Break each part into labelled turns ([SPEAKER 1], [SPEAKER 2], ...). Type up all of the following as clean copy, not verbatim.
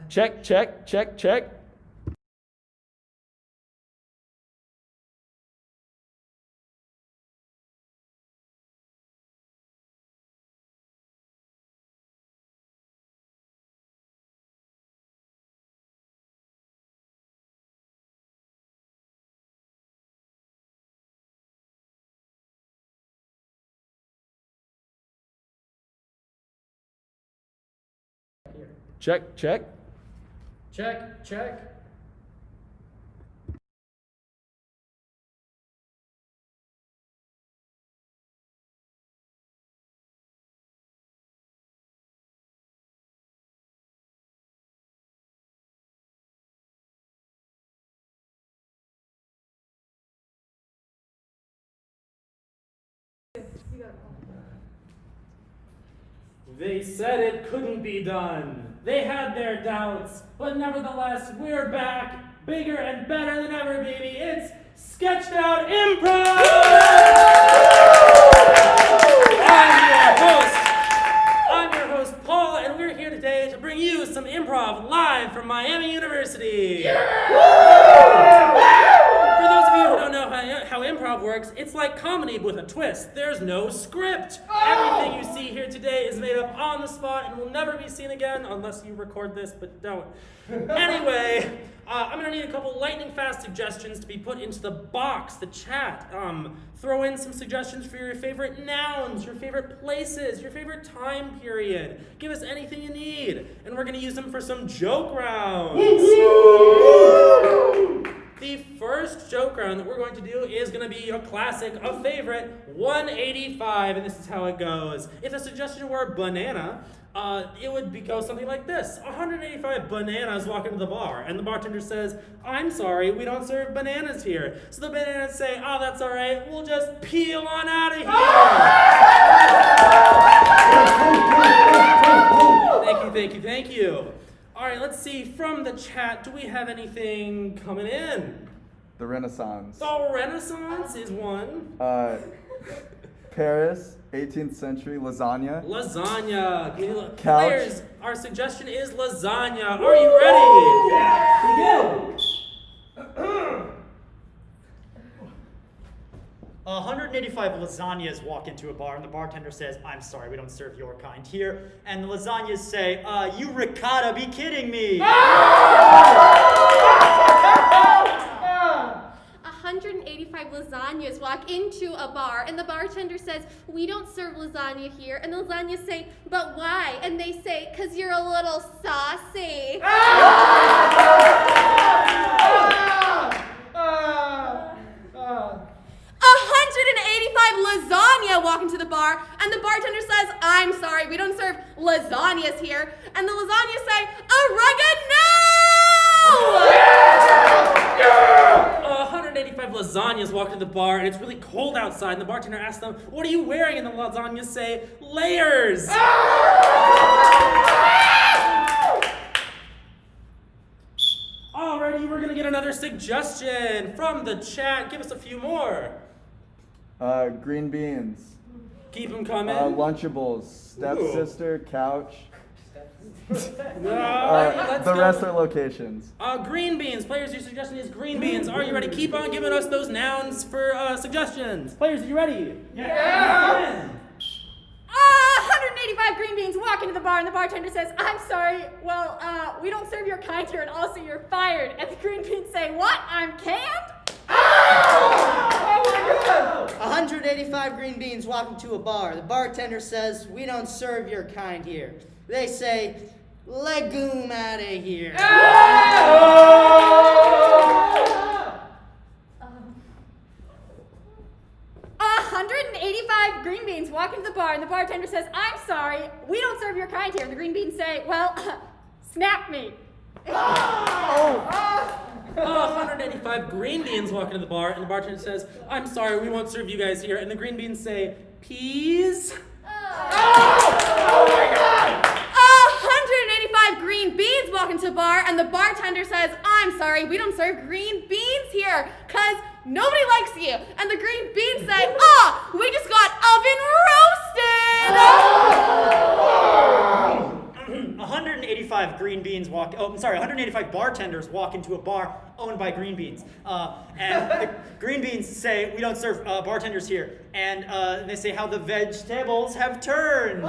[SPEAKER 1] Check, check, check, check. Check, check.
[SPEAKER 2] Check, check.
[SPEAKER 3] They said it couldn't be done. They had their doubts, but nevertheless, we're back, bigger and better than ever, baby. It's Sketched Out Improv! I'm your host, Paul, and we're here today to bring you some improv live from Miami University. For those of you who don't know how improv works, it's like comedy with a twist. There's no script. Everything you see here today is made up on the spot and will never be seen again unless you record this, but don't. Anyway, I'm gonna need a couple lightning fast suggestions to be put into the box, the chat. Throw in some suggestions for your favorite nouns, your favorite places, your favorite time period. Give us anything you need, and we're gonna use them for some joke rounds. The first joke round that we're going to do is going to be a classic, a favorite, 185, and this is how it goes. If a suggestion were banana, it would go something like this. 185 bananas walk into the bar, and the bartender says, "I'm sorry, we don't serve bananas here." So the bananas say, "Oh, that's all right, we'll just peel on out of here." Thank you. All right, let's see, from the chat, do we have anything coming in?
[SPEAKER 4] The Renaissance.
[SPEAKER 3] Oh, Renaissance is one.
[SPEAKER 4] Paris, 18th century, lasagna.
[SPEAKER 3] Lasagna.
[SPEAKER 4] Couch.
[SPEAKER 3] Players, our suggestion is lasagna. Are you ready?
[SPEAKER 2] Yeah.
[SPEAKER 3] Begin.
[SPEAKER 2] 185 lasagnas walk into a bar, and the bartender says, "I'm sorry, we don't serve your kind here." And the lasagnas say, "You ricotta, be kidding me."
[SPEAKER 5] 185 lasagnas walk into a bar, and the bartender says, "We don't serve lasagna here." And the lasagnas say, "But why?" And they say, "'Cause you're a little saucy." 185 lasagna walk into the bar, and the bartender says, "I'm sorry, we don't serve lasagnas here." And the lasagnas say, "Oregano!"
[SPEAKER 3] 185 lasagnas walk into the bar, and it's really cold outside, and the bartender asks them, "What are you wearing?" And the lasagnas say, "Layers." Alrighty, we're gonna get another suggestion from the chat. Give us a few more.
[SPEAKER 4] Green beans.
[SPEAKER 3] Keep them coming.
[SPEAKER 4] Lunchables. Stepsister, couch.
[SPEAKER 3] Let's
[SPEAKER 4] the
[SPEAKER 3] go.
[SPEAKER 4] rest are locations.
[SPEAKER 3] Green beans. Players, your suggestion is green beans. Are you ready? Keep on giving us those nouns for suggestions. Players, are you ready?
[SPEAKER 2] Yeah.
[SPEAKER 5] 185 green beans walk into the bar, and the bartender says, "I'm sorry, well, we don't serve your kind here, and also you're fired." And the green beans say, "What? I'm canned?"
[SPEAKER 6] 185 green beans walk into a bar. The bartender says, "We don't serve your kind here." They say, "Legume out of here."
[SPEAKER 5] 185 green beans walk into the bar, and the bartender says, "I'm sorry, we don't serve your kind here." And the green beans say, "Well, snap me."
[SPEAKER 3] 185 green beans walk into the bar, and the bartender says, "I'm sorry, we won't serve you guys here." And the green beans say, "Peas?"
[SPEAKER 5] 185 green beans walk into a bar, and the bartender says, "I'm sorry, we don't serve green beans here, 'cause nobody likes you." And the green beans say, "We just got oven roasted."
[SPEAKER 2] 185 green beans beans walk. Oh, I'm sorry. 185 bartenders walk into a bar owned by green beans, and the green beans say, "We don't serve bartenders here," and they say how the vegetables have turned.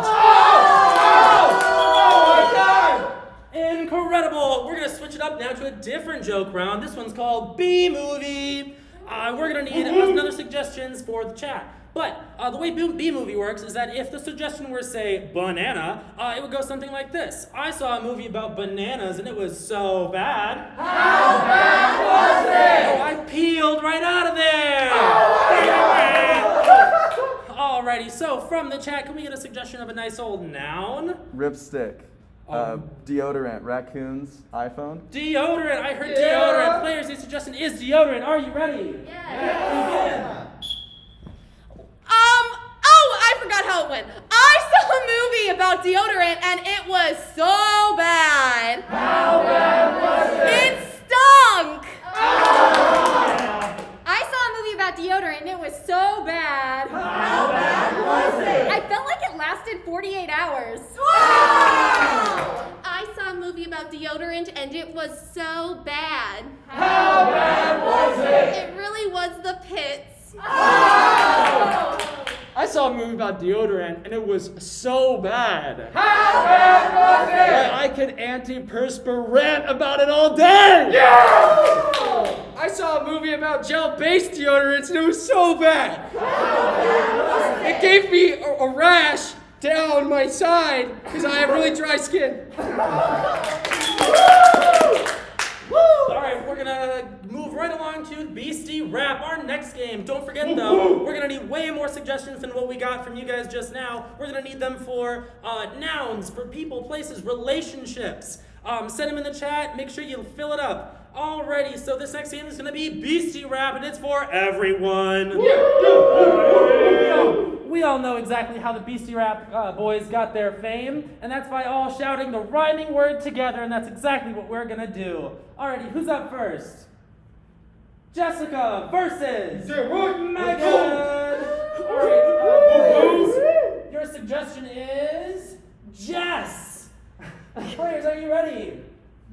[SPEAKER 3] Incredible! We're gonna switch it up now to a different joke round. This one's called B-Movie. We're gonna need another suggestions for the chat. But the way B-Movie works is that if the suggestion were, say, banana, it would go something like this. I saw a movie about bananas and it was so bad. How bad was it? Oh, I peeled right out of there! Alrighty, so from the chat, can we get a suggestion of a nice old noun?
[SPEAKER 4] Ripstick. Deodorant. Raccoons. iPhone.
[SPEAKER 3] Deodorant! I heard deodorant. Players, the suggestion is deodorant. Are you ready?
[SPEAKER 5] Yeah. I forgot how it went. I saw a movie about deodorant and it was so bad. How bad was it? It stunk. I saw a movie about deodorant and it was so bad. How bad was it? I felt like it lasted 48 hours. I saw a movie about deodorant and it was so bad. How bad was it? It really was the pits.
[SPEAKER 1] I saw a movie about deodorant and it was so bad.
[SPEAKER 7] How bad was it?
[SPEAKER 1] That I could antiperspirant about it all day.
[SPEAKER 7] Yeah! I saw a movie about gel-based deodorants and it was so bad. It gave me a rash down my side because I have really dry skin.
[SPEAKER 3] Alright, we're gonna move right along to Beastie Rap, our next game. Don't forget though, we're gonna need way more suggestions than what we got from you guys just now. We're gonna need them for nouns, for people, places, relationships. Send them in the chat, make sure you fill it up. Alrighty, so this next game is gonna be Beastie Rap and it's for everyone. We all know exactly how the Beastie Rap boys got their fame, and that's by all shouting the rhyming word together, and that's exactly what we're gonna do. Alrighty, who's up first? Jessica versus Megan. Alright, your suggestion is Jess. Players, are you ready?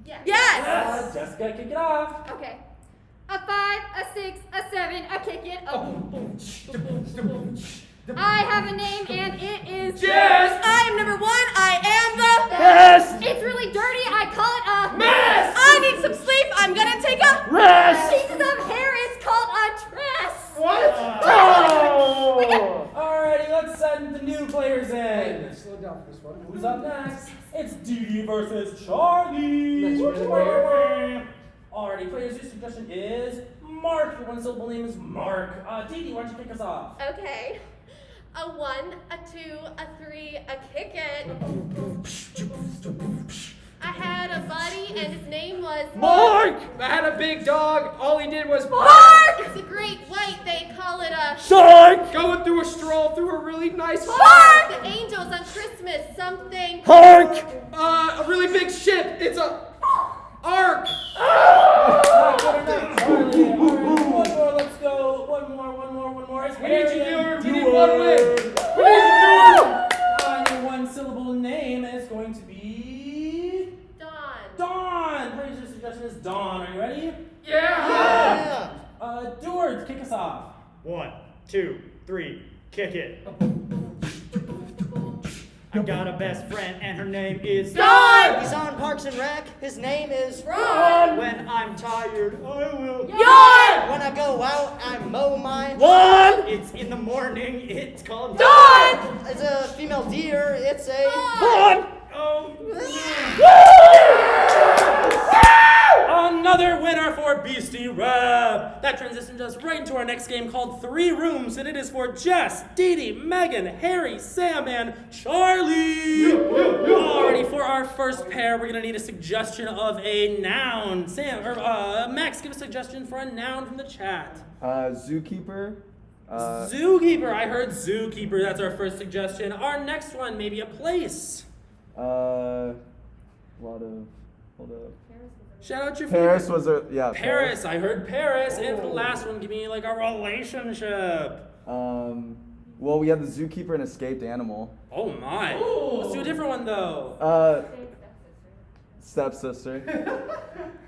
[SPEAKER 5] Yes.
[SPEAKER 3] Jessica, kick it off.
[SPEAKER 5] Okay. A 5, a 6, a 7, a kick it, a boom, boom, boom, boom. I have a name and it is
[SPEAKER 7] Jess.
[SPEAKER 5] I am number 1. I am the
[SPEAKER 1] Best.
[SPEAKER 5] It's really dirty. I call it a
[SPEAKER 7] Mess.
[SPEAKER 5] I need some sleep. I'm gonna take a
[SPEAKER 1] Rest.
[SPEAKER 5] Pieces of hair is called a tress.
[SPEAKER 7] What?
[SPEAKER 1] Oh.
[SPEAKER 3] Alrighty, let's send the new players in.
[SPEAKER 7] Slow down for this one.
[SPEAKER 3] Who's up next? It's Dee versus Charlie.
[SPEAKER 7] Nice, really
[SPEAKER 3] Alrighty, players, your suggestion is Mark. Your one syllable name is Mark. Dee, why don't you kick us off?
[SPEAKER 5] Okay. A 1, a 2, a 3, a kick it. I had a buddy and his name was
[SPEAKER 1] Mark.
[SPEAKER 7] I had a big dog. All he did was
[SPEAKER 5] Mark! It's a great white. They call it a
[SPEAKER 1] Shark.
[SPEAKER 7] going through a stroll through a really nice
[SPEAKER 5] Mark! The angels on Christmas. Something.
[SPEAKER 1] Hark.
[SPEAKER 7] a really big ship. It's a ark.
[SPEAKER 3] Not good enough, Charlie. Alright, one more, let's go. One more. It's
[SPEAKER 7] We need you,
[SPEAKER 3] Harry and
[SPEAKER 7] We need
[SPEAKER 3] Dewar.
[SPEAKER 7] one win. We need you,
[SPEAKER 3] Your one syllable name is going to be Dawn. Players, your suggestion is Dawn. Are you ready?
[SPEAKER 7] Yeah.
[SPEAKER 3] Dewar, kick us off.
[SPEAKER 2] 1, 2, 3, kick it. I got a best friend and her name is
[SPEAKER 6] Don! He's on Parks and Rec. His name is
[SPEAKER 5] Ron!
[SPEAKER 2] When I'm tired, I will.
[SPEAKER 5] Yawn!
[SPEAKER 6] When I go out, I mow mine.
[SPEAKER 1] One.
[SPEAKER 2] It's in the morning. It's called
[SPEAKER 5] Dawn!
[SPEAKER 6] It's a female deer. It's a...
[SPEAKER 1] One.
[SPEAKER 2] Oh.
[SPEAKER 3] Another winner for Beastie Rap. That transitions us right into our next game called 3 Rooms, and it is for Jess, Dee, Megan, Harry, Sam, and Charlie. Alrighty, for our first pair, we're gonna need a suggestion of a noun. Sam or Max, give a suggestion for a noun from the chat.
[SPEAKER 4] Zookeeper.
[SPEAKER 3] Zookeeper. I heard zookeeper. That's our first suggestion. Our next one, maybe a place.
[SPEAKER 4] Hold up.
[SPEAKER 3] Shout out your
[SPEAKER 4] Paris
[SPEAKER 3] favorite.
[SPEAKER 4] was a, yeah.
[SPEAKER 3] Paris. I heard Paris. And for the last one, give me like a relationship.
[SPEAKER 4] Well, we had the zookeeper and escaped animal.
[SPEAKER 3] Oh my. Let's do a different one though.
[SPEAKER 4] Stepsister.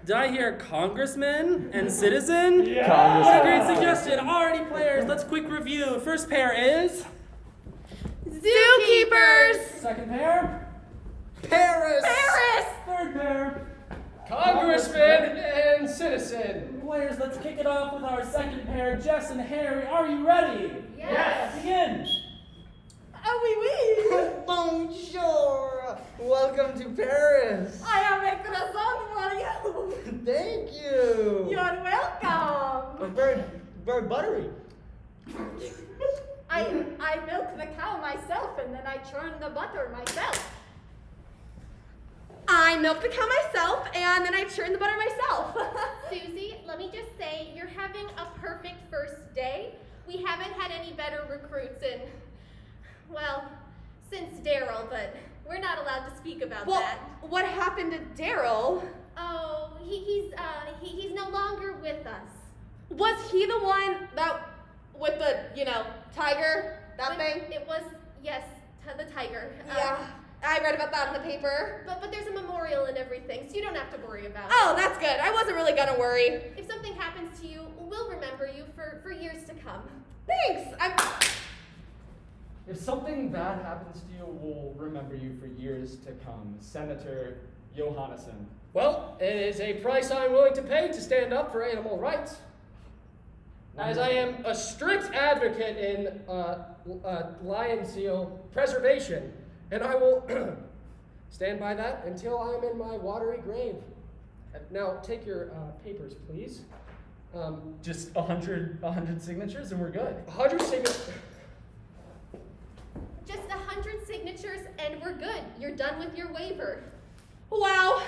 [SPEAKER 3] Did I hear congressman and citizen?
[SPEAKER 1] Yeah.
[SPEAKER 3] What a
[SPEAKER 4] Congressman.
[SPEAKER 3] great suggestion. Alrighty, players, let's quick review. First pair is...
[SPEAKER 5] Zookeepers!
[SPEAKER 3] Second pair?
[SPEAKER 7] Paris.
[SPEAKER 3] Third pair?
[SPEAKER 7] Congressman and citizen.
[SPEAKER 3] Players, let's kick it off with our second pair, Jess and Harry. Are you ready?
[SPEAKER 5] Yes.
[SPEAKER 3] Begin.
[SPEAKER 6] Oh, oui, oui. Bonjour. Welcome to Paris.
[SPEAKER 8] I have a croissant for you.
[SPEAKER 6] Thank you.
[SPEAKER 8] You're welcome.
[SPEAKER 6] Very buttery.
[SPEAKER 8] I milk the cow myself and then I churn the butter myself.
[SPEAKER 5] I milk the cow myself, and then I churn the butter myself.
[SPEAKER 9] Susie, let me just say, you're having a perfect first day. We haven't had any better recruits in, well, since Daryl, but we're not allowed to speak about
[SPEAKER 5] Well,
[SPEAKER 9] that.
[SPEAKER 5] what happened to Daryl?
[SPEAKER 9] Oh, he's no longer with us.
[SPEAKER 5] Was he the one that, with the, tiger, that thing?
[SPEAKER 9] It was, yes, the tiger.
[SPEAKER 5] Yeah, I read about that in the paper.
[SPEAKER 9] But there's a memorial and everything, so you don't have to worry about it.
[SPEAKER 5] Oh, that's good. I wasn't really gonna worry.
[SPEAKER 9] If something happens to you, we'll remember you for years to come.
[SPEAKER 5] Thanks.
[SPEAKER 1] If something bad happens to you, we'll remember you for years to come. Senator Johannesson.
[SPEAKER 7] Well, it is a price I'm willing to pay to stand up for animal rights. As I am a strict advocate in lion seal preservation, and I will stand by that until I am in my watery grave. Now, take your papers, please.
[SPEAKER 1] Just 100 signatures and we're good.
[SPEAKER 7] 100 signatures.
[SPEAKER 9] Just 100 signatures and we're good. You're done with your waiver.
[SPEAKER 5] Wow.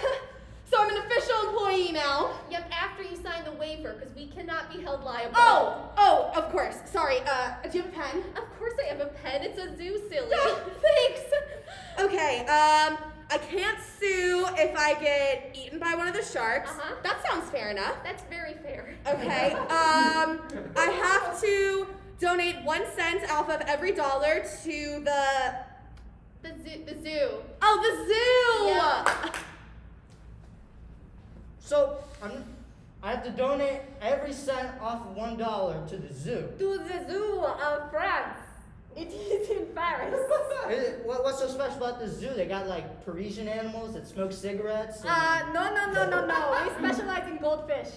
[SPEAKER 5] So I'm an official employee now.
[SPEAKER 9] Yep, after you sign the waiver, because we cannot be held liable.
[SPEAKER 5] Oh, of course. Sorry. Do you have a pen?
[SPEAKER 9] Of course I have a pen. It's a zoo, silly.
[SPEAKER 5] Thanks. Okay. I can't sue if I get eaten by one of the sharks.
[SPEAKER 9] Uh-huh.
[SPEAKER 5] That sounds fair enough.
[SPEAKER 9] That's very fair.
[SPEAKER 5] Okay. I have to donate 1 cent off of every dollar to the
[SPEAKER 9] zoo.
[SPEAKER 5] Oh, the zoo.
[SPEAKER 9] Yeah.
[SPEAKER 6] So I have to donate every cent off of $1 to the zoo.
[SPEAKER 8] To the zoo of France. It is in Paris.
[SPEAKER 6] What's so special about the zoo? They got like Parisian animals that smoke cigarettes. And
[SPEAKER 8] No. We specialize in goldfish.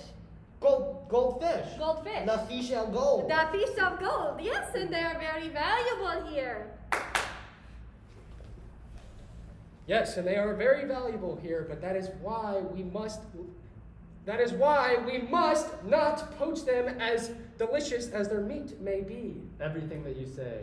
[SPEAKER 6] goldfish.
[SPEAKER 8] Goldfish.
[SPEAKER 6] La fiche al gold.
[SPEAKER 8] The fish of gold. Yes, and they are very valuable here.
[SPEAKER 7] Yes, and they are very valuable here, but that is why we must not poach them as delicious as their meat may be.
[SPEAKER 1] Everything that you say,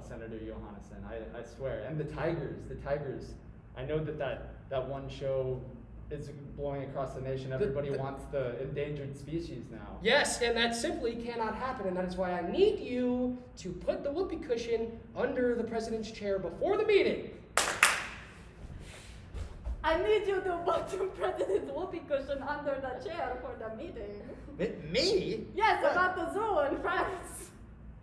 [SPEAKER 1] Senator Johannesson, I swear. And the tigers. I know that one show is blowing across the nation. Everybody wants the endangered species now.
[SPEAKER 7] Yes, and that simply cannot happen, and that is why I need you to put the whoopee cushion under the president's chair before the meeting.
[SPEAKER 8] I need you to put the president's whoopee cushion under the chair for the meeting.
[SPEAKER 6] Me?
[SPEAKER 8] Yes, about the zoo in France.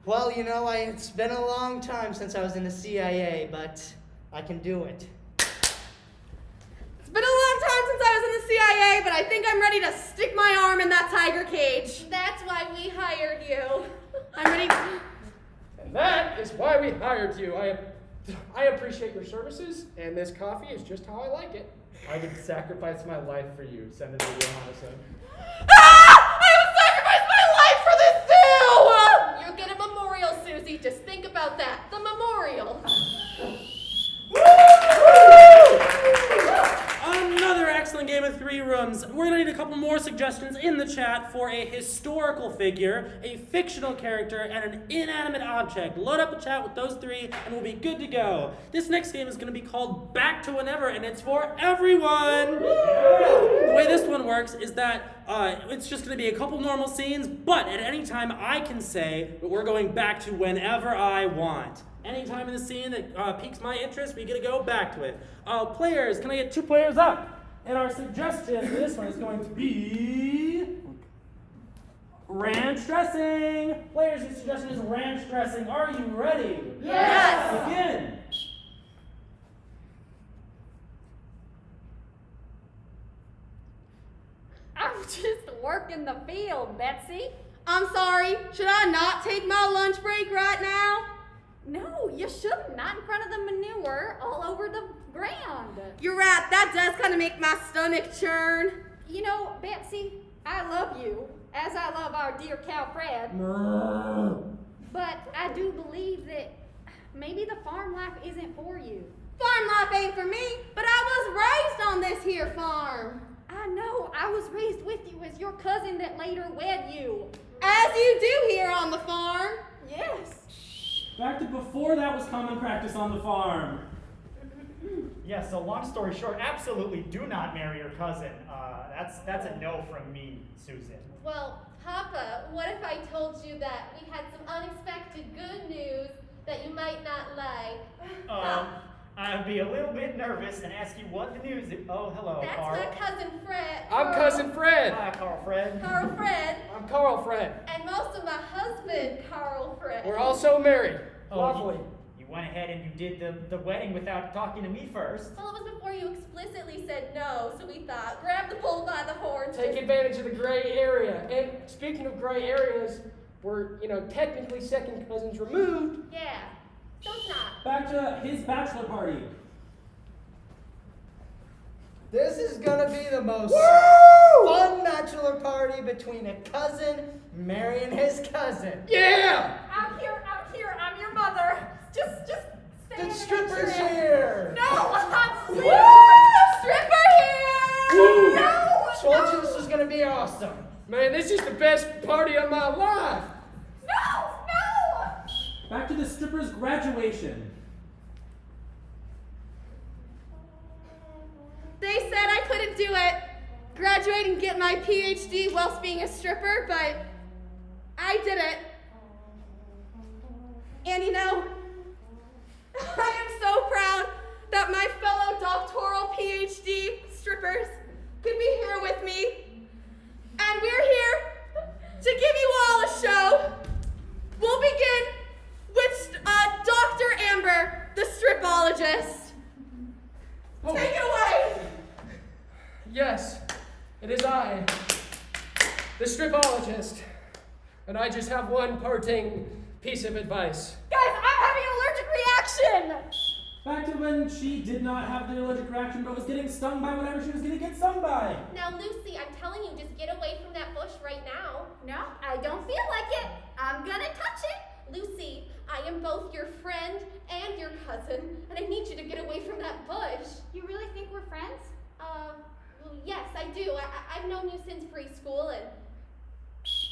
[SPEAKER 6] Well, it's been a long time since I was in the CIA, but I can do it.
[SPEAKER 5] It's been a long time since I was in the CIA, but I think I'm ready to stick my arm in that tiger cage.
[SPEAKER 9] That's why we hired you.
[SPEAKER 5] I'm ready.
[SPEAKER 7] And that is why we hired you. I appreciate your services, and this coffee is just how I like it.
[SPEAKER 1] I would sacrifice my life for you, Senator Johannesson.
[SPEAKER 5] I would sacrifice my life for this zoo!
[SPEAKER 9] You'll get a memorial, Susie. Just think about that. The memorial.
[SPEAKER 3] Another excellent game of 3 rooms. We're going to need a couple more suggestions in the chat for a historical figure, a fictional character, and an inanimate object. Load up the chat with those 3 and we'll be good to go. This next game is going to be called Back to Whenever, and it's for everyone. The way this one works is that it's just going to be a couple normal scenes, but at any time I can say that we're going back to whenever I want. Anytime in the scene that piques my interest, we get to go back to it. Players, can I get 2 players up? And our suggestion for this one is going to be ranch dressing. Players, your suggestion is ranch dressing. Are you ready?
[SPEAKER 8] Yes.
[SPEAKER 3] Begin.
[SPEAKER 8] just work in the field, Betsy.
[SPEAKER 5] I'm sorry, should I not take my lunch break right now?
[SPEAKER 8] No, you shouldn't. Not in front of the manure all over the ground.
[SPEAKER 5] You're right, that does kind of make my stomach churn.
[SPEAKER 8] You know, Betsy, I love you, as I love our dear cow Fred. But I do believe that maybe the farm life isn't for you.
[SPEAKER 5] Farm life ain't for me, but I was raised on this here farm.
[SPEAKER 8] I know, I was raised with you as your cousin that later wed you.
[SPEAKER 5] As you do here on the farm.
[SPEAKER 8] Yes.
[SPEAKER 3] Back to before that was common practice on the farm.
[SPEAKER 2] Yeah, so long story short, absolutely do not marry your cousin. That's a no from me, Susan.
[SPEAKER 9] Well, Papa, what if I told you that we had some unexpected good news that you might not like?
[SPEAKER 2] I'd be a little bit nervous and ask you what the news is. Oh, hello,
[SPEAKER 9] That's
[SPEAKER 2] Carl.
[SPEAKER 9] my cousin Fred.
[SPEAKER 7] I'm cousin Fred.
[SPEAKER 2] Hi, Carl Fred.
[SPEAKER 9] Carl Fred.
[SPEAKER 7] I'm Carl Fred.
[SPEAKER 9] And most of my husband, Carl Fred.
[SPEAKER 7] We're also married.
[SPEAKER 2] Oh,
[SPEAKER 7] Lovely.
[SPEAKER 2] You went ahead and you did the wedding without talking to me first.
[SPEAKER 9] Well, it was before you explicitly said no, so we thought, grab the bull by the horns.
[SPEAKER 7] Take advantage of the gray area. And speaking of gray areas, we're, technically second cousins removed.
[SPEAKER 9] Yeah, so it's not.
[SPEAKER 3] Back to his bachelor party.
[SPEAKER 6] This is gonna be the most fun bachelor party between a cousin marrying his cousin.
[SPEAKER 7] Yeah!
[SPEAKER 8] I'm here, I'm your mother. Just stay in
[SPEAKER 6] The
[SPEAKER 8] the
[SPEAKER 6] stripper's
[SPEAKER 8] chair.
[SPEAKER 6] here!
[SPEAKER 8] No, I'm
[SPEAKER 5] Stripper here!
[SPEAKER 7] Woo!
[SPEAKER 8] No,
[SPEAKER 6] Told you this was gonna be awesome.
[SPEAKER 7] Man, this is the best party of my life.
[SPEAKER 8] no.
[SPEAKER 3] Back to the stripper's graduation.
[SPEAKER 5] They said I couldn't do it, graduate and get my PhD whilst being a stripper, but I did it. And I am so proud that my fellow doctoral PhD strippers could be here with me. And we're here to give you all a show. We'll begin with Dr. Amber, the stripologist.
[SPEAKER 7] Oh.
[SPEAKER 5] Take it away.
[SPEAKER 7] Yes, it is I, the stripologist. And I just have one parting piece of advice.
[SPEAKER 8] Guys, I'm having an allergic reaction.
[SPEAKER 3] Back to when she did not have the allergic reaction but was getting stung by whatever she was going to get stung by.
[SPEAKER 9] Now, Lucy, I'm telling you, just get away from that bush right now.
[SPEAKER 8] No, I don't feel like it. I'm gonna touch it.
[SPEAKER 9] Lucy, I am both your friend and your cousin, and I need you to get away from that bush.
[SPEAKER 8] You really think we're friends?
[SPEAKER 9] Well, yes, I do. I've known you since preschool, and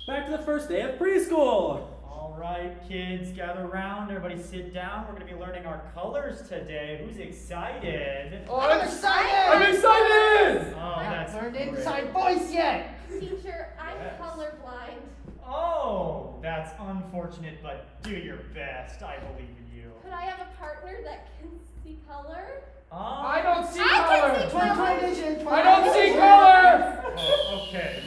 [SPEAKER 3] Back to the first day of preschool.
[SPEAKER 2] All right, kids, gather around. Everybody sit down. We're going to be learning our colors today. Who's excited?
[SPEAKER 7] Oh,
[SPEAKER 6] I'm excited!
[SPEAKER 7] I'm excited!
[SPEAKER 2] Oh, that's
[SPEAKER 6] Learned
[SPEAKER 2] great.
[SPEAKER 6] inside voice yet!
[SPEAKER 9] teacher, I'm
[SPEAKER 2] Yes.
[SPEAKER 9] colorblind.
[SPEAKER 2] Oh, that's unfortunate, but do your best. I believe in you.
[SPEAKER 9] Could I have a partner that can see color?
[SPEAKER 7] I don't see
[SPEAKER 8] I can
[SPEAKER 7] color.
[SPEAKER 8] see
[SPEAKER 6] Twin vision,
[SPEAKER 7] I don't see color.
[SPEAKER 2] Oh, okay.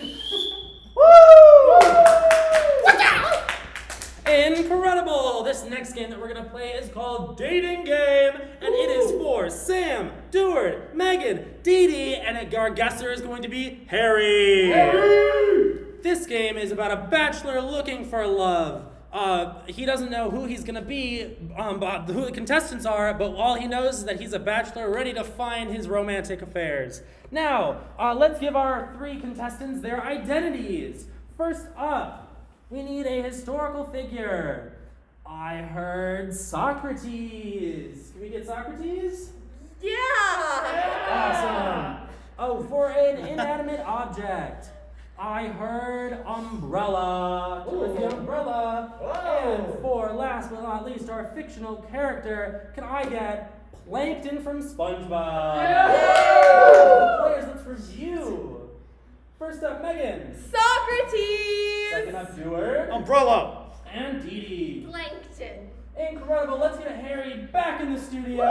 [SPEAKER 3] Incredible! This next game that we're gonna play is called Dating Game, and it is for Sam, Deward, Megan, Dee Dee, and our guesser is going to be Harry. This game is about a bachelor looking for love. He doesn't know who he's gonna be, who the contestants are, but all he knows is that he's a bachelor ready to find his romantic affairs. Now, let's give our three contestants their identities. First up, we need a historical figure. I heard Socrates. Can we get Socrates?
[SPEAKER 5] Yeah.
[SPEAKER 3] Awesome. Oh, for an inanimate object. I heard umbrella. With the umbrella. And for last but not least, our fictional character, can I get Plankton from SpongeBob? Players, let's review. First up, Megan.
[SPEAKER 5] Socrates.
[SPEAKER 3] Second up, Deward.
[SPEAKER 2] Umbrella.
[SPEAKER 3] And Dee Dee.
[SPEAKER 9] Plankton.
[SPEAKER 3] Incredible. Let's get Harry back in the studio.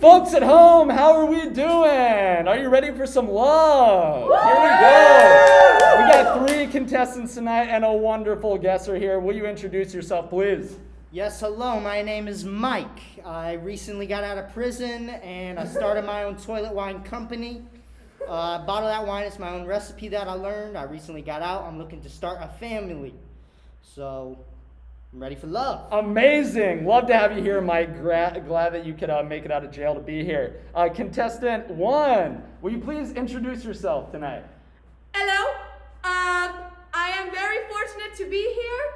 [SPEAKER 4] Folks at home, how are we doing? Are you ready for some love? Here we go. We got 3 contestants tonight and a wonderful guesser here. Will you introduce yourself, please?
[SPEAKER 6] Yes, hello, my name is Mike. I recently got out of prison and I started my own toilet wine company. Bottle that wine, it's my own recipe that I learned. I recently got out, I'm looking to start a family. So, I'm ready for love.
[SPEAKER 4] Amazing. Love to have you here, Mike. Glad that you could make it out of jail to be here. Contestant 1, will you please introduce yourself tonight?
[SPEAKER 5] Hello. I am very fortunate to be here.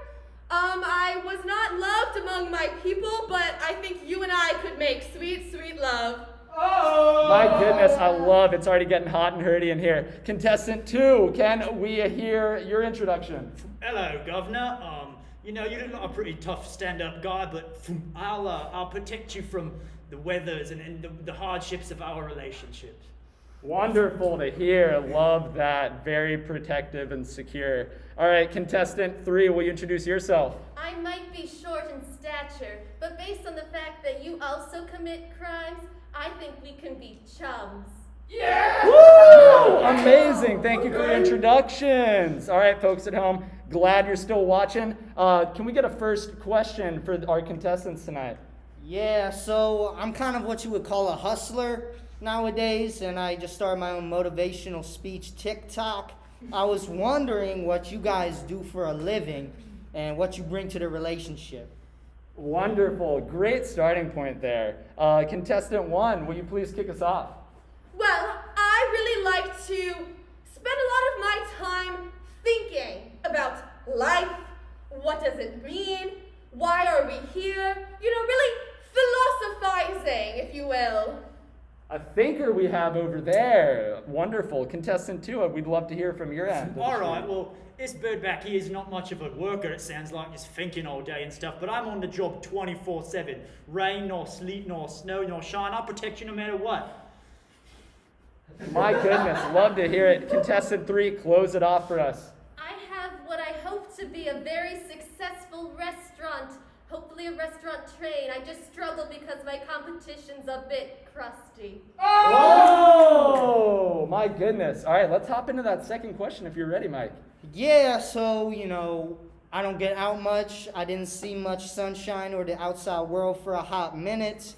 [SPEAKER 5] I was not loved among my people, but I think you and I could make sweet, sweet love.
[SPEAKER 4] Oh! My goodness, I love it. It's already getting hot and herdy in here. Contestant 2, can we hear your introduction?
[SPEAKER 2] Hello, Governor. You look like a pretty tough stand-up guy, but I'll protect you from the weathers and the hardships of our relationships.
[SPEAKER 4] Wonderful to hear. Love that. Very protective and secure. All right, contestant 3, will you introduce yourself?
[SPEAKER 9] I might be short in stature, but based on the fact that you also commit crimes, I think we can be chums.
[SPEAKER 4] Yeah! Woo! Amazing. Thank you for your introductions. All right, folks at home, glad you're still watching. Can we get a first question for our contestants tonight?
[SPEAKER 6] Yeah, so I'm kind of what you would call a hustler nowadays, and I just started my own motivational speech TikTok. I was wondering what you guys do for a living and what you bring to the relationship.
[SPEAKER 4] Wonderful. Great starting point there. Contestant 1, will you please kick us off?
[SPEAKER 5] Well, I really like to spend a lot of my time thinking about life. What does it mean? Why are we here? Really philosophizing, if you will.
[SPEAKER 4] A thinker we have over there. Wonderful. Contestant 2, we'd love to hear from your end.
[SPEAKER 2] All right, well, this bird back here is not much of a worker, it sounds like, just thinking all day and stuff, but I'm on the job 24/7. Rain nor sleet nor snow nor shine, I'll protect you no matter what.
[SPEAKER 4] My goodness, love to hear it. Contestant 3, close it off for us.
[SPEAKER 9] I have what I hope to be a very successful restaurant. Hopefully a restaurant train. I just struggle because my competition's a bit crusty.
[SPEAKER 4] Oh, my goodness. All right, let's hop into that second question if you're ready, Mike.
[SPEAKER 6] Yeah, so, I don't get out much. I didn't see much sunshine or the outside world for a hot minute.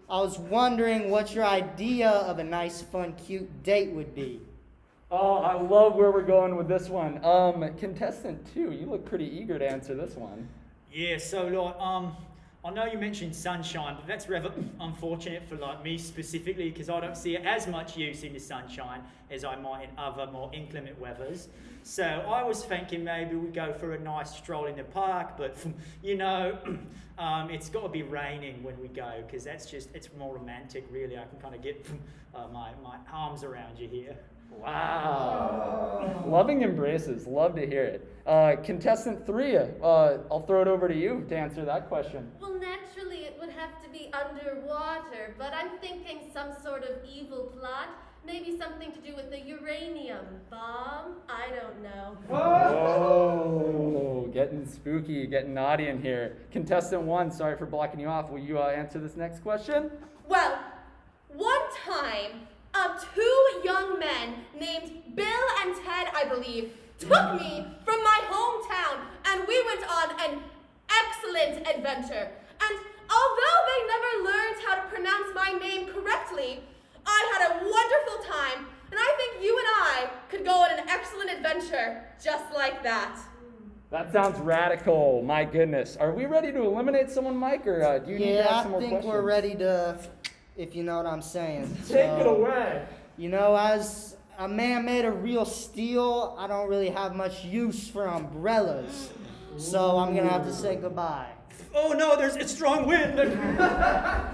[SPEAKER 6] I was wondering what your idea of a nice, fun, cute date would be.
[SPEAKER 4] Oh, I love where we're going with this one. Contestant 2, you look pretty eager to answer this one.
[SPEAKER 2] Yeah, so I know you mentioned sunshine, but that's rather unfortunate for me specifically because I don't see as much use in the sunshine as I might in other more inclement weathers. So I was thinking maybe we go for a nice stroll in the park, but it's got to be raining when we go because it's more romantic really. I can kind of get my arms around you here.
[SPEAKER 4] Wow. Loving embraces. Love to hear it. Contestant 3, I'll throw it over to you to answer that question.
[SPEAKER 9] Well, naturally it would have to be underwater, but I'm thinking some sort of evil plot. Maybe something to do with the uranium bomb? I don't know.
[SPEAKER 4] Oh, getting spooky, getting naughty in here. Contestant 1, sorry for blocking you off. Will you answer this next question?
[SPEAKER 5] Well, one time, 2 young men named Bill and Ted, I believe, took me from my hometown and we went on an excellent adventure. And although they never learned how to pronounce my name correctly, I had a wonderful time, and I think you and I could go on an excellent adventure just like that.
[SPEAKER 4] That sounds radical. My goodness. Are we ready to eliminate someone, Mike, or do you need to ask some more questions?
[SPEAKER 6] Yeah, I think we're ready to, if you know what I'm saying.
[SPEAKER 4] Take it away.
[SPEAKER 6] As a man made of real steel, I don't really have much use for umbrellas. So I'm going to have to say goodbye.
[SPEAKER 2] Oh no, there's a strong wind.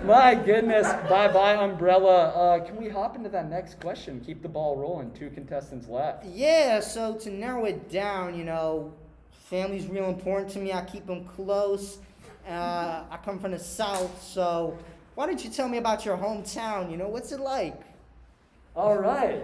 [SPEAKER 4] My goodness, bye-bye umbrella. Can we hop into that next question? Keep the ball rolling. 2 contestants left.
[SPEAKER 6] Yeah, so to narrow it down, family's real important to me. I keep them close. I come from the South, so why don't you tell me about your hometown? What's it like?
[SPEAKER 4] All right.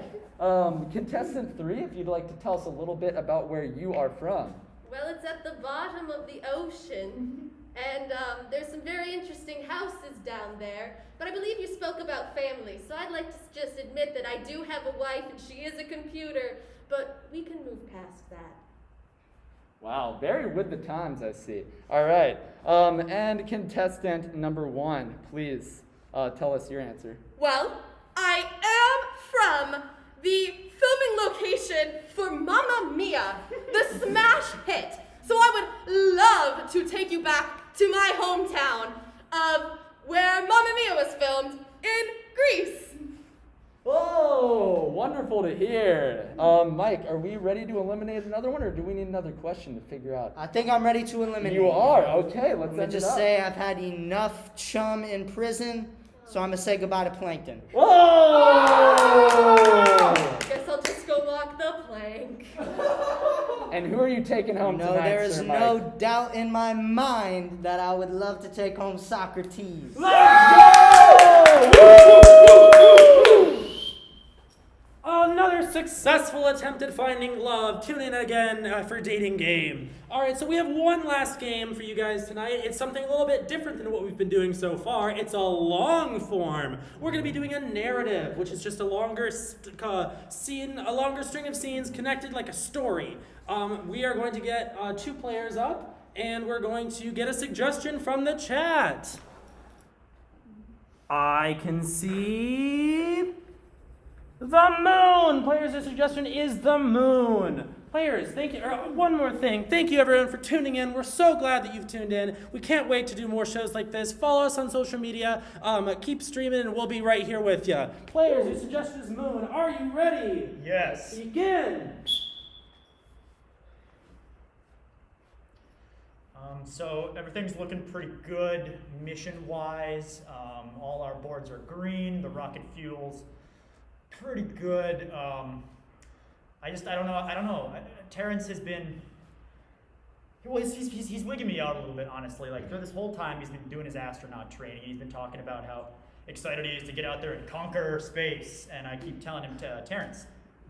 [SPEAKER 4] Contestant 3, if you'd like to tell us a little bit about where you are from.
[SPEAKER 9] Well, it's at the bottom of the ocean, and there's some very interesting houses down there, but I believe you spoke about family, so I'd like to just admit that I do have a wife and she is a computer, but we can move past that.
[SPEAKER 4] Wow, very with the times, I see. All right. And contestant number 1, please tell us your answer.
[SPEAKER 5] Well, I am from the filming location for Mamma Mia, the smash hit. So I would love to take you back to my hometown of where Mamma Mia was filmed in Greece.
[SPEAKER 4] Oh, wonderful to hear. Mike, are we ready to eliminate another one, or do we need another question to figure out?
[SPEAKER 6] I think I'm ready to eliminate.
[SPEAKER 4] You are? Okay, let's
[SPEAKER 6] I'm gonna
[SPEAKER 4] end it
[SPEAKER 6] just
[SPEAKER 4] up.
[SPEAKER 6] say I've had enough chum in prison, so I'm gonna say goodbye to Plankton.
[SPEAKER 4] Whoa!
[SPEAKER 9] Guess I'll just go walk the plank.
[SPEAKER 4] And who are you taking home
[SPEAKER 6] No,
[SPEAKER 4] tonight,
[SPEAKER 6] there is
[SPEAKER 4] Sir
[SPEAKER 6] no
[SPEAKER 4] Mike?
[SPEAKER 6] doubt in my mind that I would love to take home Socrates.
[SPEAKER 3] Another successful attempt at finding love. Tune in again for Dating Game. All right, so we have one last game for you guys tonight. It's something a little bit different than what we've been doing so far. It's a long form. We're going to be doing a narrative, which is just a longer scene, a longer string of scenes connected like a story. We are going to get 2 players up, and we're going to get a suggestion from the chat. I can see the moon. Players, the suggestion is the moon. Players, thank you. One more thing. Thank you, everyone, for tuning in. We're so glad that you've tuned in. We can't wait to do more shows like this. Follow us on social media. Keep streaming, and we'll be right here with you. Players, your suggestion is moon. Are you ready?
[SPEAKER 2] Yes.
[SPEAKER 3] Begin.
[SPEAKER 2] So everything's looking pretty good mission-wise. All our boards are green. The rocket fuel's pretty good. I don't know. Terrence has been, well, he's wigging me out a little bit, honestly. Like, through this whole time, he's been doing his astronaut training. He's been talking about how excited he is to get out there and conquer space. And I keep telling him, Terrence,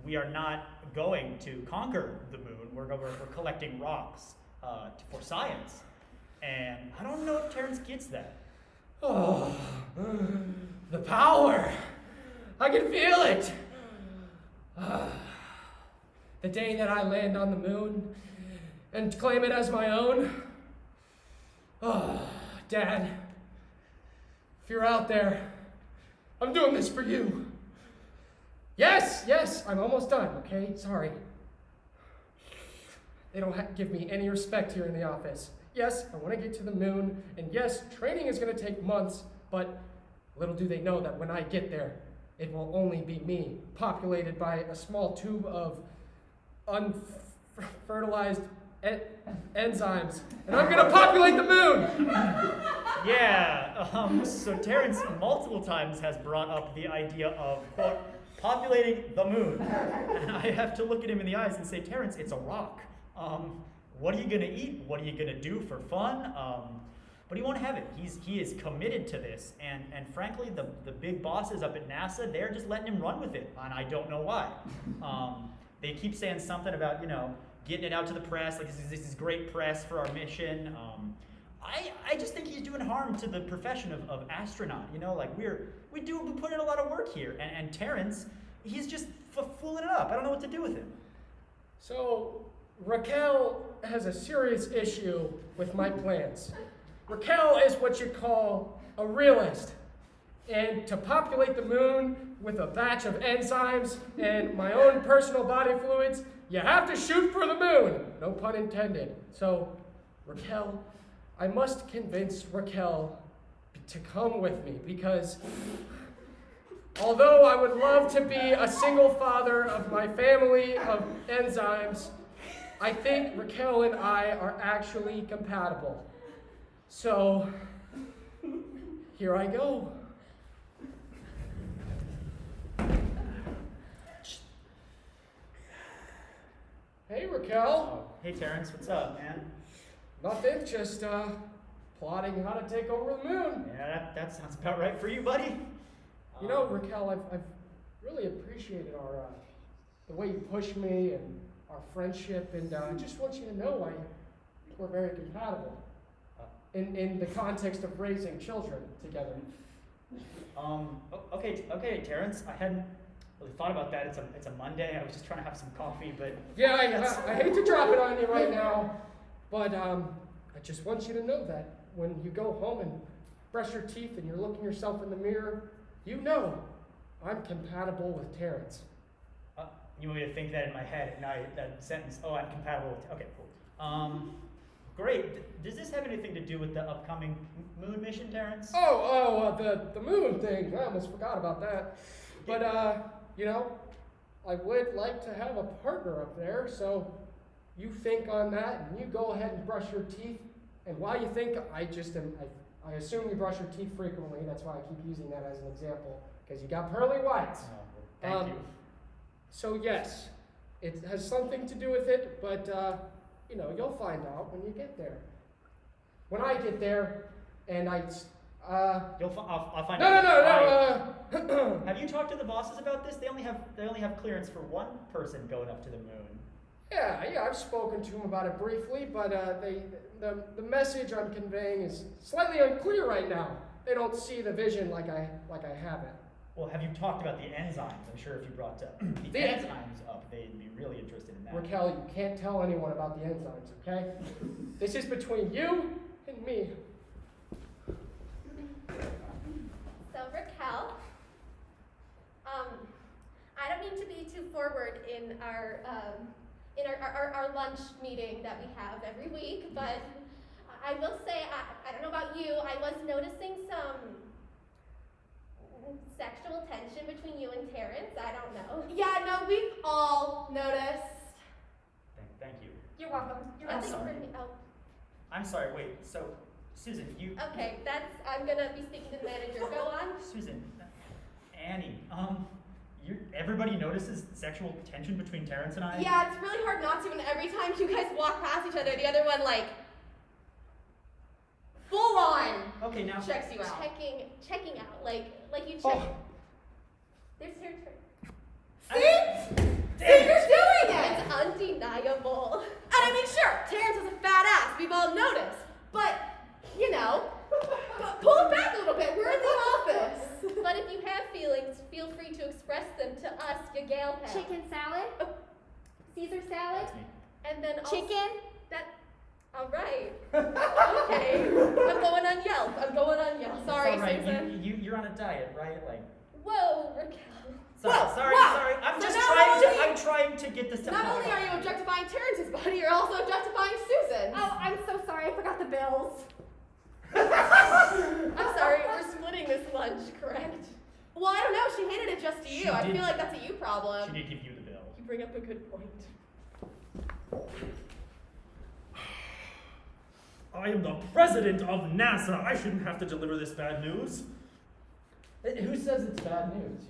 [SPEAKER 2] we are not going to conquer the moon. We're collecting rocks for science. And I don't know if Terrence gets that.
[SPEAKER 7] Oh, the power. I can feel it. The day that I land on the moon and claim it as my own. Oh, Dad, if you're out there, I'm doing this for you. Yes, I'm almost done, okay? Sorry. They don't give me any respect here in the office. Yes, I want to get to the moon, and yes, training is going to take months, but little do they know that when I get there, it will only be me, populated by a small tube of unfertilized enzymes, and I'm going to populate the moon!
[SPEAKER 2] Yeah, so Terrence multiple times has brought up the idea of, quote, populating the moon. And I have to look at him in the eyes and say, Terrence, it's a rock. What are you gonna eat? What are you gonna do for fun? But he won't have it. He is committed to this, and frankly, the big bosses up at NASA, they're just letting him run with it, and I don't know why. They keep saying something about, getting it out to the press, like this is great press for our mission. I just think he's doing harm to the profession of astronaut. Like we put in a lot of work here, and Terrence, he's just fooling it up. I don't know what to do with him.
[SPEAKER 7] So, Raquel has a serious issue with my plans. Raquel is what you call a realist. And to populate the moon with a batch of enzymes and my own personal body fluids, you have to shoot for the moon. No pun intended. So, Raquel, I must convince Raquel to come with me because although I would love to be a single father of my family of enzymes, I think Raquel and I are actually compatible. So, here I go. Hey, Raquel.
[SPEAKER 2] Hey, Terrence, what's up, man?
[SPEAKER 7] Nothing, just plotting how to take over the moon.
[SPEAKER 2] Yeah, that sounds about right for you, buddy.
[SPEAKER 7] Raquel, I've really appreciated the way you push me and our friendship, and I just want you to know I think we're very compatible in the context of raising children together.
[SPEAKER 2] Okay, Terrence, I really thought about that. It's a Monday. I was just trying to have some coffee, but
[SPEAKER 7] Yeah, I hate to drop it on you right now, but I just want you to know that when you go home and brush your teeth and you're looking yourself in the mirror, you know I'm compatible with Terrence.
[SPEAKER 2] You want me to think that in my head at night, that sentence, oh, I'm compatible with, okay, cool. Great. Does this have anything to do with the upcoming moon mission, Terrence?
[SPEAKER 7] The moon thing. I almost forgot about that. But, I would like to have a partner up there, so you think on that, and you go ahead and brush your teeth. And while you think, I assume you brush your teeth frequently. That's why I keep using that as an example, because you got pearly whites.
[SPEAKER 2] Oh, thank you.
[SPEAKER 7] So yes, it has something to do with it, but you'll find out when you get there. When I get there, and I'll find out. No.
[SPEAKER 2] Have you talked to the bosses about this? They only have clearance for one person going up to the moon.
[SPEAKER 7] Yeah, I've spoken to them about it briefly, but the message I'm conveying is slightly unclear right now. They don't see the vision like I have it.
[SPEAKER 2] Well, have you talked about the enzymes? I'm sure if you brought the enzymes up, they'd be really interested in that.
[SPEAKER 7] Raquel, you can't tell anyone about the enzymes, okay? This is between you and me.
[SPEAKER 9] So Raquel, I don't mean to be too forward in our lunch meeting that we have every week, but I will say, I don't know about you, I was noticing some sexual tension between you and Terrence. I don't know.
[SPEAKER 5] Yeah, no, we've all noticed.
[SPEAKER 2] Thank you.
[SPEAKER 9] You're welcome. You're
[SPEAKER 2] I'm
[SPEAKER 9] welcome.
[SPEAKER 2] sorry.
[SPEAKER 9] Oh,
[SPEAKER 2] I'm sorry, wait, so, Susan, you...
[SPEAKER 9] okay, I'm gonna be speaking to the manager. Go on.
[SPEAKER 2] Susan, Annie, everybody notices sexual tension between Terrence and I?
[SPEAKER 5] Yeah, it's really hard not to, and every time you guys walk past each other, the other one, full on
[SPEAKER 2] Okay, now...
[SPEAKER 5] checks you out.
[SPEAKER 9] Checking out, like you check.
[SPEAKER 7] Oh.
[SPEAKER 9] There's your
[SPEAKER 5] See? You're doing it!
[SPEAKER 9] It's undeniable.
[SPEAKER 5] And I mean, sure, Terrence is a fat ass, we've all noticed. But, pull it back a little bit, we're in the office.
[SPEAKER 9] But if you have feelings, feel free to express them to us, your gal pal.
[SPEAKER 8] Chicken salad? Caesar salad?
[SPEAKER 2] That's me.
[SPEAKER 9] And then also,
[SPEAKER 8] Chicken?
[SPEAKER 9] all right. Okay. I'm going on Yelp. Sorry,
[SPEAKER 2] It's all right.
[SPEAKER 9] Susan.
[SPEAKER 2] You're on a diet, right?
[SPEAKER 9] Whoa, Raquel.
[SPEAKER 2] Sorry. I'm
[SPEAKER 5] So
[SPEAKER 2] just
[SPEAKER 5] not
[SPEAKER 2] I'm trying to get this to
[SPEAKER 5] Not
[SPEAKER 2] power.
[SPEAKER 5] only are you objectifying Terrence's body, you're also objectifying Susan.
[SPEAKER 8] Oh, I'm so sorry. I forgot the bills.
[SPEAKER 9] I'm sorry, we're splitting this lunch, correct?
[SPEAKER 5] Well, I don't know, she handed it just to you.
[SPEAKER 2] She
[SPEAKER 5] I
[SPEAKER 2] did.
[SPEAKER 5] feel like that's a you problem.
[SPEAKER 2] She did give you the bill.
[SPEAKER 9] You bring up a good point.
[SPEAKER 3] I am the president of NASA. I shouldn't have to deliver this bad news.
[SPEAKER 1] Who says it's bad news,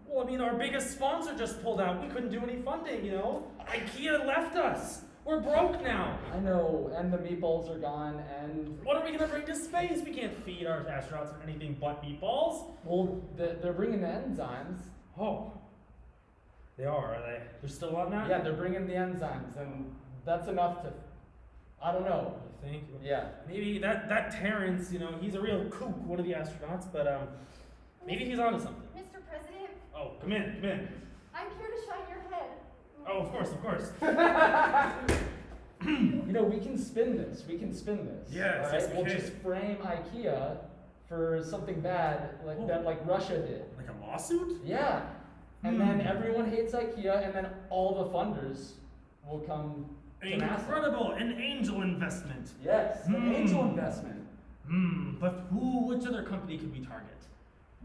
[SPEAKER 3] Well, I mean, our biggest sponsor just pulled out. We couldn't do any funding, IKEA left us. We're broke now.
[SPEAKER 1] I know, and the meatballs are gone, and...
[SPEAKER 3] What are we gonna bring to space? We can't feed our astronauts anything but meatballs.
[SPEAKER 1] Well, they're bringing the enzymes.
[SPEAKER 3] Oh. They are they? They're still on that?
[SPEAKER 1] Yeah, they're bringing the enzymes, and that's enough to... I don't know.
[SPEAKER 3] You think?
[SPEAKER 1] Yeah.
[SPEAKER 3] Maybe that Terrence, he's a real kook, one of the astronauts, but maybe he's onto something.
[SPEAKER 8] Mr. President,
[SPEAKER 3] Oh, come in.
[SPEAKER 8] I'm here to shine your head.
[SPEAKER 3] Oh, of course.
[SPEAKER 1] We can spin this.
[SPEAKER 3] Yes,
[SPEAKER 1] all
[SPEAKER 3] yes, we
[SPEAKER 1] We'll
[SPEAKER 3] can.
[SPEAKER 1] just frame IKEA for something bad like Russia did.
[SPEAKER 3] Like a lawsuit?
[SPEAKER 1] Yeah. And then everyone hates IKEA, and then all the funders will come to NASA.
[SPEAKER 3] Incredible, an angel investment.
[SPEAKER 1] Yes, an angel investment.
[SPEAKER 3] But which other company could we target?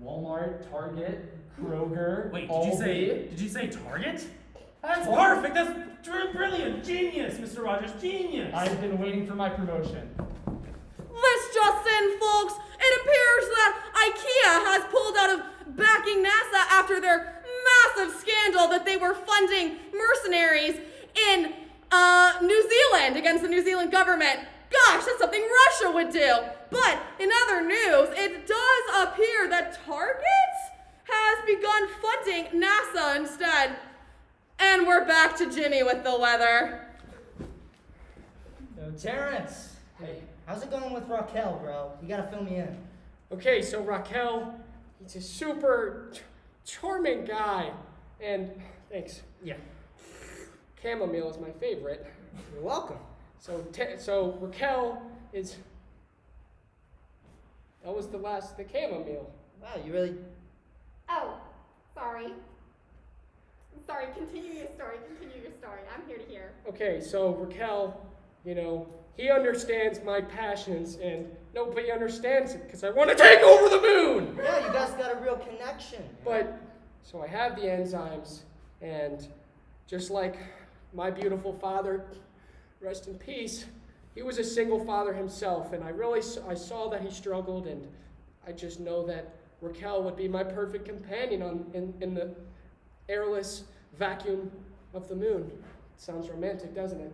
[SPEAKER 1] Walmart, Target, Kroger.
[SPEAKER 3] Wait,
[SPEAKER 1] Aldi.
[SPEAKER 3] did you say Target? That's perfect, that's brilliant, genius, Mr. Rogers, genius.
[SPEAKER 1] I've been waiting for my promotion.
[SPEAKER 5] This just in, folks. It appears that IKEA has pulled out of backing NASA after their massive scandal that they were funding mercenaries in New Zealand against the New Zealand government. Gosh, that's something Russia would do. But in other news, it does appear that Target has begun funding NASA instead. And we're back to Jimmy with the weather.
[SPEAKER 6] So, Terrence, hey, how's it going with Raquel, bro? You gotta fill me in.
[SPEAKER 7] Okay, so Raquel, he's a super charming guy. And thanks.
[SPEAKER 2] Yeah.
[SPEAKER 7] Chamomile is my favorite.
[SPEAKER 6] You're welcome.
[SPEAKER 7] So Raquel is. That was the chamomile.
[SPEAKER 6] Wow, you really.
[SPEAKER 8] Oh, sorry. Sorry, continue your story. I'm here to hear.
[SPEAKER 7] Okay, so Raquel, he understands my passions, and nobody understands it because I want to take over the moon.
[SPEAKER 6] Yeah, you guys got a real connection.
[SPEAKER 7] So I have the enzymes, and just like my beautiful father, rest in peace, he was a single father himself, and I saw that he struggled, and I just know that Raquel would be my perfect companion in the airless vacuum of the moon. Sounds romantic, doesn't it?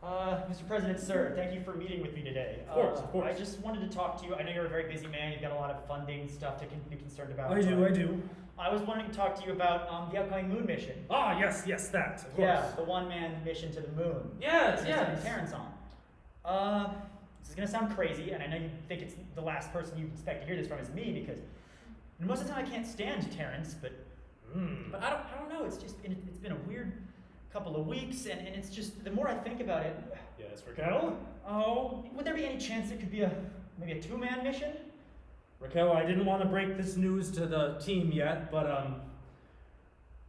[SPEAKER 2] Mr. President, sir, thank you for meeting with me today.
[SPEAKER 3] Of course.
[SPEAKER 2] I just wanted to talk to you. I know you're a very busy man. You've got a lot of funding stuff to be concerned about.
[SPEAKER 3] I do.
[SPEAKER 2] I was wanting to talk to you about the upcoming moon mission.
[SPEAKER 3] Ah, yes, that, of course.
[SPEAKER 2] Yeah, the one-man mission to the moon.
[SPEAKER 3] Yes.
[SPEAKER 2] Terrence on. This is gonna sound crazy, and I know you think it's the last person you expect to hear this from is me, because most of the time I can't stand Terrence, but I don't know. It's been a weird couple of weeks, and it's just the more I think about it.
[SPEAKER 3] Yes, Raquel?
[SPEAKER 2] Oh, would there be any chance it could be maybe a two-man mission?
[SPEAKER 3] Raquel, I didn't want to break this news to the team yet, but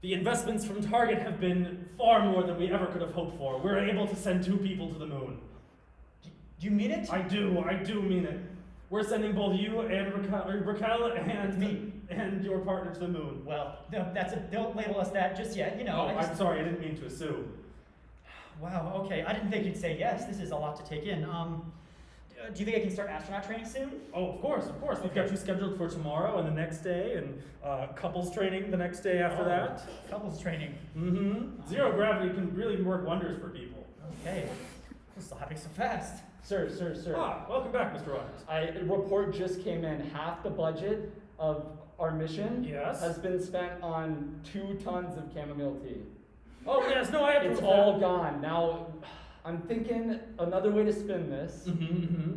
[SPEAKER 3] the investments from Target have been far more than we ever could have hoped for. We're able to send 2 people to the moon.
[SPEAKER 2] Do you mean it?
[SPEAKER 3] I do mean it. We're sending both you and Raquel and
[SPEAKER 2] me
[SPEAKER 3] and your partner to the moon.
[SPEAKER 2] Well, don't label us that just yet.
[SPEAKER 3] I'm sorry, I didn't mean to assume.
[SPEAKER 2] Wow. Okay, I didn't think you'd say yes. This is a lot to take in. Do you think I can start astronaut training soon?
[SPEAKER 3] Oh, of course. We've got you scheduled for tomorrow and the next day, and couples training the next day after that.
[SPEAKER 2] Couples training.
[SPEAKER 3] Mm-hmm. Zero gravity can really work wonders for people.
[SPEAKER 2] Okay. This is happening so fast.
[SPEAKER 1] Sir.
[SPEAKER 3] Welcome back, Mr. Rogers.
[SPEAKER 1] A report just came in. Half the budget of our mission has been spent on 2 tons of chamomile tea.
[SPEAKER 3] Oh, yes, no, I approve.
[SPEAKER 1] It's all gone. Now, I'm thinking another way to spin this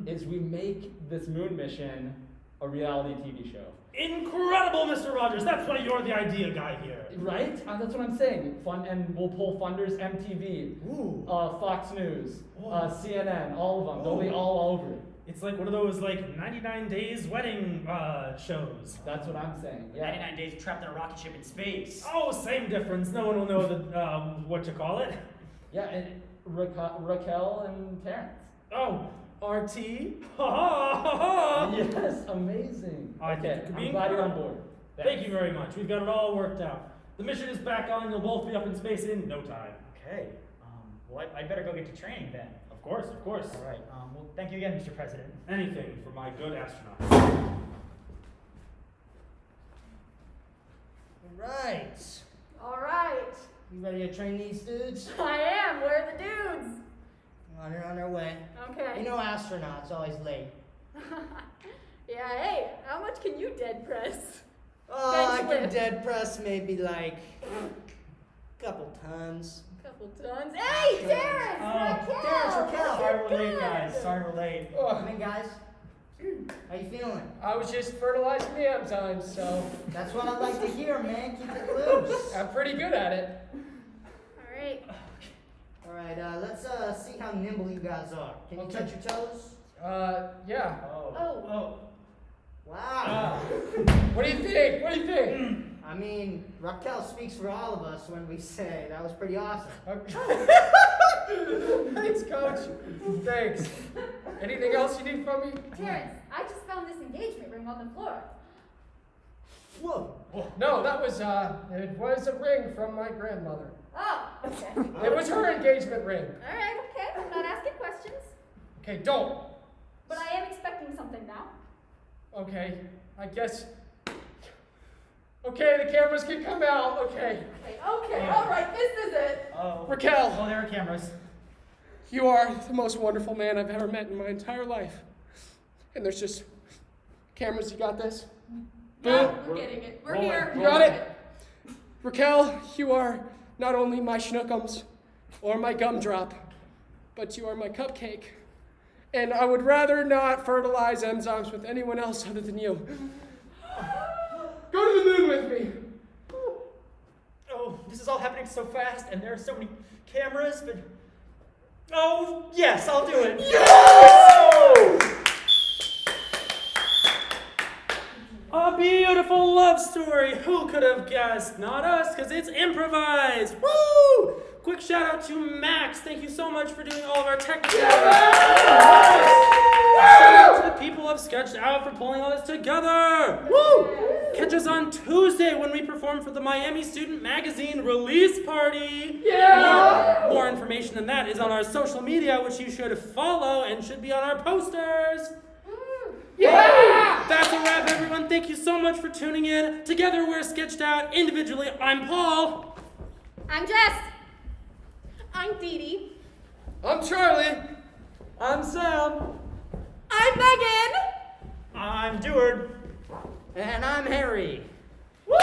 [SPEAKER 1] is we make this moon mission a reality TV show.
[SPEAKER 3] Incredible, Mr. Rogers. That's why you're the idea guy here.
[SPEAKER 1] Right? That's what I'm saying. And we'll pull funders, MTV, Fox News, CNN, all of them. They'll be all over it.
[SPEAKER 3] It's like one of those 99 days wedding shows.
[SPEAKER 1] That's what I'm saying. Yeah.
[SPEAKER 2] 99 days trapped in a rocket ship in space.
[SPEAKER 3] Oh, same difference. No one will know what to call it.
[SPEAKER 1] Yeah, and Raquel and Terrence.
[SPEAKER 3] Oh, RT? Ha ha!
[SPEAKER 1] Yes, amazing. Okay, I'm glad you're on board.
[SPEAKER 3] Thank you very much. We've got it all worked out. The mission is back on. You'll both be up in space in no time.
[SPEAKER 2] Okay. Well, I'd better go get to training then.
[SPEAKER 3] Of course.
[SPEAKER 2] All right. Well, thank you again, Mr. President.
[SPEAKER 3] Anything for my good astronaut.
[SPEAKER 6] All right.
[SPEAKER 5] All right.
[SPEAKER 6] You ready to train these dudes?
[SPEAKER 5] I am. Where are the dudes?
[SPEAKER 6] They're on their way.
[SPEAKER 5] Okay.
[SPEAKER 6] You know astronauts always late.
[SPEAKER 5] Yeah, hey, how much can you dead press?
[SPEAKER 6] Oh,
[SPEAKER 5] Bench
[SPEAKER 6] I can
[SPEAKER 5] lift.
[SPEAKER 6] dead press maybe a couple tons.
[SPEAKER 5] Couple tons. Hey, Terrence! Raquel!
[SPEAKER 6] Terrence, Raquel.
[SPEAKER 2] Sorry we're late,
[SPEAKER 5] Good.
[SPEAKER 2] guys. Sorry we're late.
[SPEAKER 6] Come in, guys. How you feeling?
[SPEAKER 7] I was just fertilizing the enzymes, so
[SPEAKER 6] That's what I like to hear, man. Keep it loose.
[SPEAKER 7] I'm pretty good at it.
[SPEAKER 5] All right.
[SPEAKER 6] All right, let's see how nimble you guys are. Can you touch your toes?
[SPEAKER 7] Yeah.
[SPEAKER 5] Oh.
[SPEAKER 6] Wow.
[SPEAKER 7] What do you think?
[SPEAKER 6] I mean, Raquel speaks for all of us when we say that was pretty awesome.
[SPEAKER 7] Thanks, Coach. Thanks. Anything else you need from me?
[SPEAKER 8] Terrence, I just found this engagement ring on the floor.
[SPEAKER 6] Whoa.
[SPEAKER 7] No, that was it was a ring from my grandmother.
[SPEAKER 8] Oh, okay.
[SPEAKER 7] It was her engagement ring.
[SPEAKER 8] All right, okay. I'm not asking questions,
[SPEAKER 7] Okay, don't.
[SPEAKER 8] but I am expecting something now.
[SPEAKER 7] Okay, I guess. Okay, the cameras can come out. Okay.
[SPEAKER 5] Okay, all right, this is it.
[SPEAKER 7] Raquel.
[SPEAKER 2] Oh, there are cameras.
[SPEAKER 7] You are the most wonderful man I've ever met in my entire life. And there's just cameras, you got this?
[SPEAKER 5] Yeah,
[SPEAKER 7] Boom.
[SPEAKER 5] we're getting it. We're here.
[SPEAKER 7] You got it? Raquel, you are not only my schnookums or my gumdrop, but you are my cupcake. And I would rather not fertilize enzymes with anyone else other than you. Go to the moon with me.
[SPEAKER 2] Oh, this is all happening so fast, and there are so many cameras, but... Oh, yes, I'll do it.
[SPEAKER 3] A beautiful love story. Who could have guessed? Not us, because it's improvised. Woo! Quick shout out to Max. Thank you so much for doing all of our technical work. Shout out to the people of Sketched Out for pulling all this together. Woo! Catch us on Tuesday when we perform for the Miami Student Magazine release party.
[SPEAKER 7] Yeah!
[SPEAKER 3] More information than that is on our social media, which you should follow and should be on our posters.
[SPEAKER 7] Yeah!
[SPEAKER 3] That's a wrap, everyone. Thank you so much for tuning in. Together, we're Sketched Out. Individually, I'm Paul.
[SPEAKER 9] I'm Jess. I'm Dee Dee.
[SPEAKER 7] I'm Charlie.
[SPEAKER 4] I'm Sam.
[SPEAKER 5] I'm Megan.
[SPEAKER 2] I'm Deward.
[SPEAKER 6] And I'm Harry.
[SPEAKER 5] Woo!